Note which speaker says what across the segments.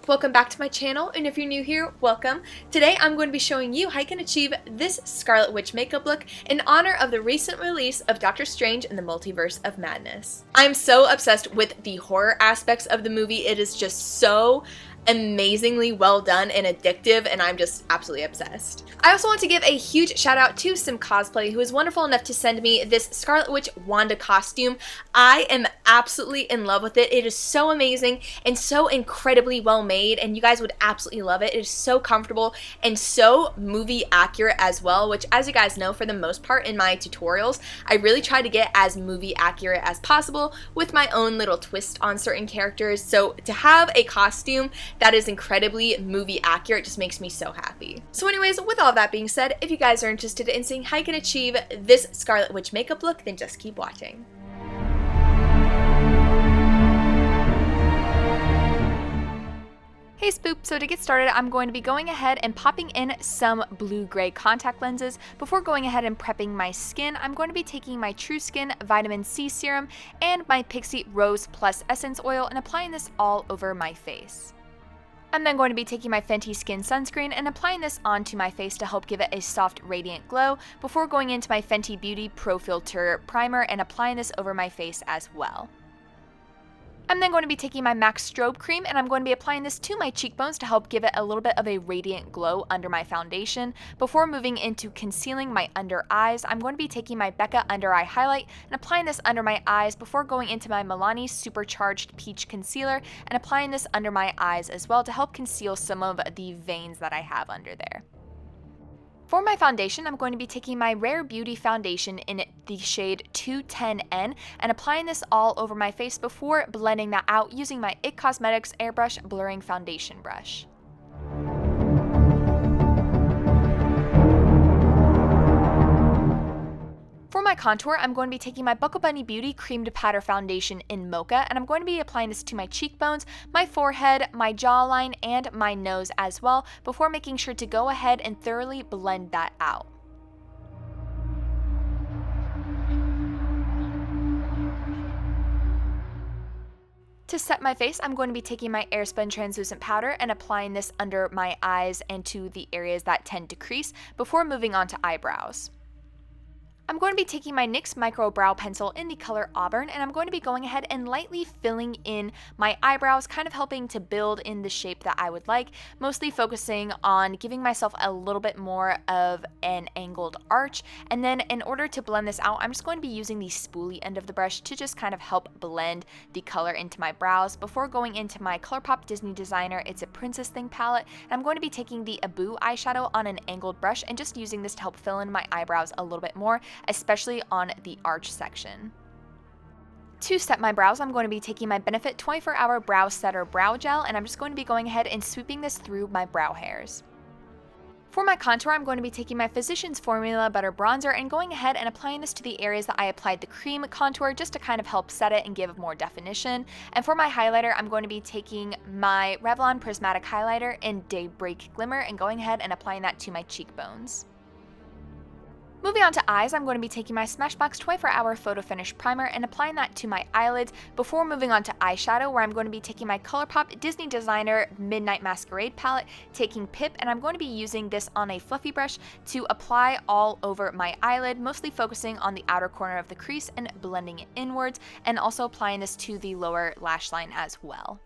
Speaker 1: Welcome back to my channel, and if you're new here, welcome. Today I'm going to be showing you how you can achieve this Scarlet Witch makeup look in honor of the recent release of Doctor Strange in the Multiverse of Madness. I'm so obsessed with the horror aspects of the movie. It is just so amazingly well done and addictive, and I'm just absolutely obsessed. I also want to give a huge shout out to some Cosplay, who is wonderful enough to send me this Scarlet Witch WANDA costume. I am absolutely in love with it. It is so amazing and so incredibly well made, and you guys would absolutely love it. It is so comfortable and so movie accurate as well, which, as you guys know, for the most part in my tutorials, I really try to get as movie accurate as possible with my own little twist on certain characters. So to have a costume that is incredibly movie accurate just makes me so happy. So anyways, with all that being said, if you guys are interested in seeing how you can achieve this Scarlet Witch makeup look, then just keep watching. Hey Spoop, so to get started, I'm going to be going ahead and popping in some blue-gray contact lenses. Before going ahead and prepping my skin, I'm going to be taking my True Skin Vitamin C Serum and my Pixie Rose Plus Essence Oil and applying this all over my face. I'm then going to be taking my Fenty Skin Sunscreen and applying this onto my face to help give it a soft, radiant glow before going into my Fenty Beauty Pro Filter Primer and applying this over my face as well. I'm then going to be taking my MAC Strobe Cream and I'm going to be applying this to my cheekbones to help give it a little bit of a radiant glow under my foundation. Before moving into concealing my under eyes, I'm going to be taking my Becca Under Eye Highlight and applying this under my eyes before going into my Milani Supercharged Peach Concealer and applying this under my eyes as well to help conceal some of the veins that I have under there. For my foundation, I'm going to be taking my Rare Beauty foundation in the shade 210N and applying this all over my face before blending that out using my IT Cosmetics Airbrush Blurring Foundation Brush. For my contour, I'm going to be taking my Buckle Bunny Beauty Cream to Powder Foundation in Mocha, and I'm going to be applying this to my cheekbones, my forehead, my jawline, and my nose as well, before making sure to go ahead and thoroughly blend that out. To set my face, I'm going to be taking my Airspun Translucent Powder and applying this under my eyes and to the areas that tend to crease, before moving on to eyebrows. I'm going to be taking my NYX Micro Brow Pencil in the color Auburn, and I'm going to be going ahead and lightly filling in my eyebrows, kind of helping to build in the shape that I would like, mostly focusing on giving myself a little bit more of an angled arch. And then in order to blend this out, I'm just going to be using the spoolie end of the brush to just kind of help blend the color into my brows before going into my ColourPop Disney Designer It's a Princess Thing palette. And I'm going to be taking the Abu eyeshadow on an angled brush and just using this to help fill in my eyebrows a little bit more, especially on the arch section. To set my brows, I'm going to be taking my Benefit 24-Hour Brow Setter Brow Gel, and I'm just going to be going ahead and sweeping this through my brow hairs. For my contour, I'm going to be taking my Physicians Formula Butter Bronzer and going ahead and applying this to the areas that I applied the cream contour just to kind of help set it and give more definition. And for my highlighter, I'm going to be taking my Revlon Prismatic Highlighter in Daybreak Glimmer and going ahead and applying that to my cheekbones. Moving on to eyes, I'm going to be taking my Smashbox 24-Hour Photo Finish Primer and applying that to my eyelids before moving on to eyeshadow, where I'm going to be taking my ColourPop Disney Designer Midnight Masquerade palette, taking Pip, and I'm going to be using this on a fluffy brush to apply all over my eyelid, mostly focusing on the outer corner of the crease and blending it inwards, and also applying this to the lower lash line as well.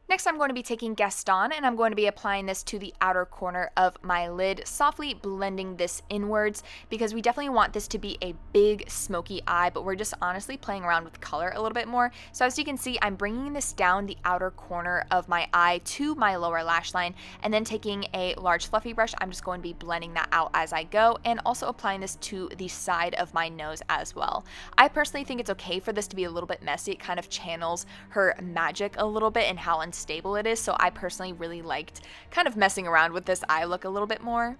Speaker 1: Next, I'm going to be taking Gaston, and I'm going to be applying this to the outer corner of my lid, softly blending this inwards, because we definitely want this to be a big, smoky eye, but we're just honestly playing around with color a little bit more. So as you can see, I'm bringing this down the outer corner of my eye to my lower lash line, and then taking a large fluffy brush, I'm just going to be blending that out as I go, and also applying this to the side of my nose as well. I personally think it's okay for this to be a little bit messy. It kind of channels her magic a little bit and how unstable it is, so I personally really liked kind of messing around with this eye look a little bit more.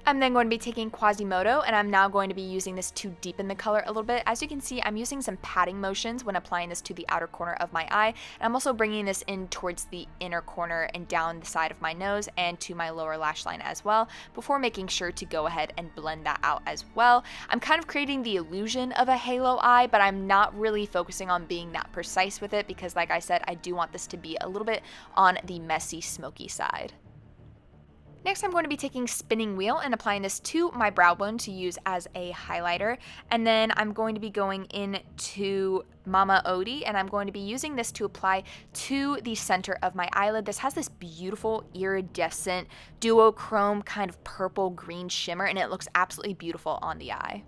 Speaker 1: I'm then going to be taking Quasimodo, and I'm now going to be using this to deepen the color a little bit. As you can see, I'm using some patting motions when applying this to the outer corner of my eye, and I'm also bringing this in towards the inner corner and down the side of my nose and to my lower lash line as well, before making sure to go ahead and blend that out as well. I'm kind of creating the illusion of a halo eye, but I'm not really focusing on being that precise with it because, like I said, I do want this to be a little bit on the messy, smoky side. Next, I'm going to be taking Spinning Wheel and applying this to my brow bone to use as a highlighter. And then I'm going to be going into Mama Odie, and I'm going to be using this to apply to the center of my eyelid. This has this beautiful iridescent duochrome kind of purple-green shimmer, and it looks absolutely beautiful on the eye.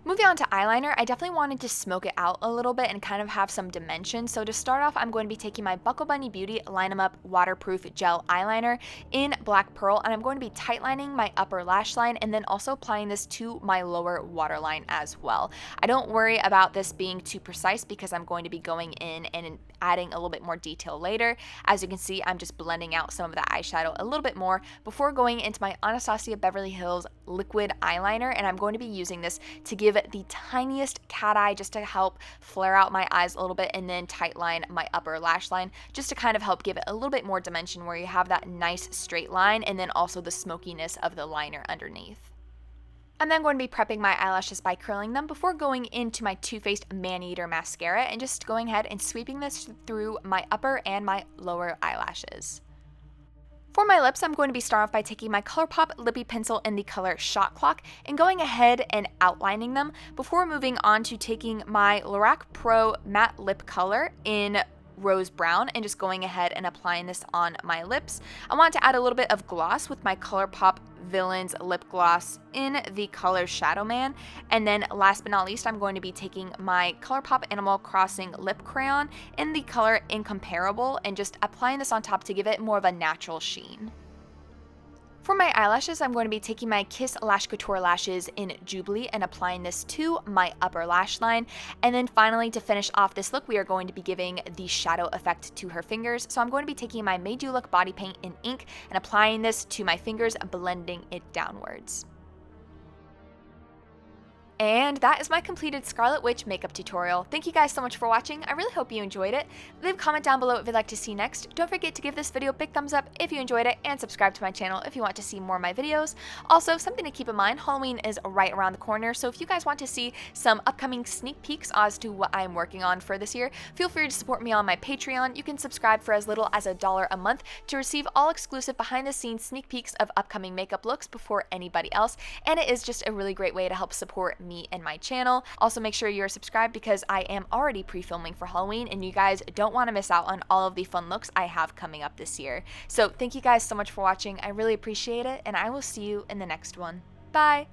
Speaker 1: Moving on to eyeliner, I definitely wanted to smoke it out a little bit and kind of have some dimension. So to start off, I'm going to be taking my Buckle Bunny Beauty Line 'em Up Waterproof Gel Eyeliner in Black Pearl, and I'm going to be tightlining my upper lash line and then also applying this to my lower waterline as well. I don't worry about this being too precise because I'm going to be going in and adding a little bit more detail later. As you can see, I'm just blending out some of the eyeshadow a little bit more before going into my Anastasia Beverly Hills liquid eyeliner, and I'm going to be using this to give it the tiniest cat eye just to help flare out my eyes a little bit, and then tightline my upper lash line just to kind of help give it a little bit more dimension where you have that nice straight line and then also the smokiness of the liner underneath. I'm then going to be prepping my eyelashes by curling them before going into my Too Faced Maneater mascara and just going ahead and sweeping this through my upper and my lower eyelashes. For my lips, I'm going to be starting off by taking my ColourPop Lippy Pencil in the color Shot Clock and going ahead and outlining them before moving on to taking my Lorac Pro Matte Lip Color in Rose Brown and just going ahead and applying this on my lips. I want to add a little bit of gloss with my ColourPop Villains Lip Gloss in the color Shadow Man. And then last but not least, I'm going to be taking my ColourPop Animal Crossing Lip Crayon in the color Incomparable and just applying this on top to give it more of a natural sheen. For my eyelashes, I'm going to be taking my Kiss Lash Couture lashes in Jubilee and applying this to my upper lash line. And then finally, to finish off this look, we are going to be giving the shadow effect to her fingers. So I'm going to be taking my Made You Look body paint in ink and applying this to my fingers, blending it downwards. And that is my completed Scarlet Witch makeup tutorial. Thank you guys so much for watching. I really hope you enjoyed it. Leave a comment down below if you'd like to see next. Don't forget to give this video a big thumbs up if you enjoyed it, and subscribe to my channel if you want to see more of my videos. Also, something to keep in mind, Halloween is right around the corner, so if you guys want to see some upcoming sneak peeks as to what I'm working on for this year, feel free to support me on my Patreon. You can subscribe for as little as $1 a month to receive all exclusive behind-the-scenes sneak peeks of upcoming makeup looks before anybody else, and it is just a really great way to help support me and my channel. Also, make sure you're subscribed because I am already pre-filming for Halloween and you guys don't want to miss out on all of the fun looks I have coming up this year. So thank you guys so much for watching. I really appreciate it, and I will see you in the next one. Bye!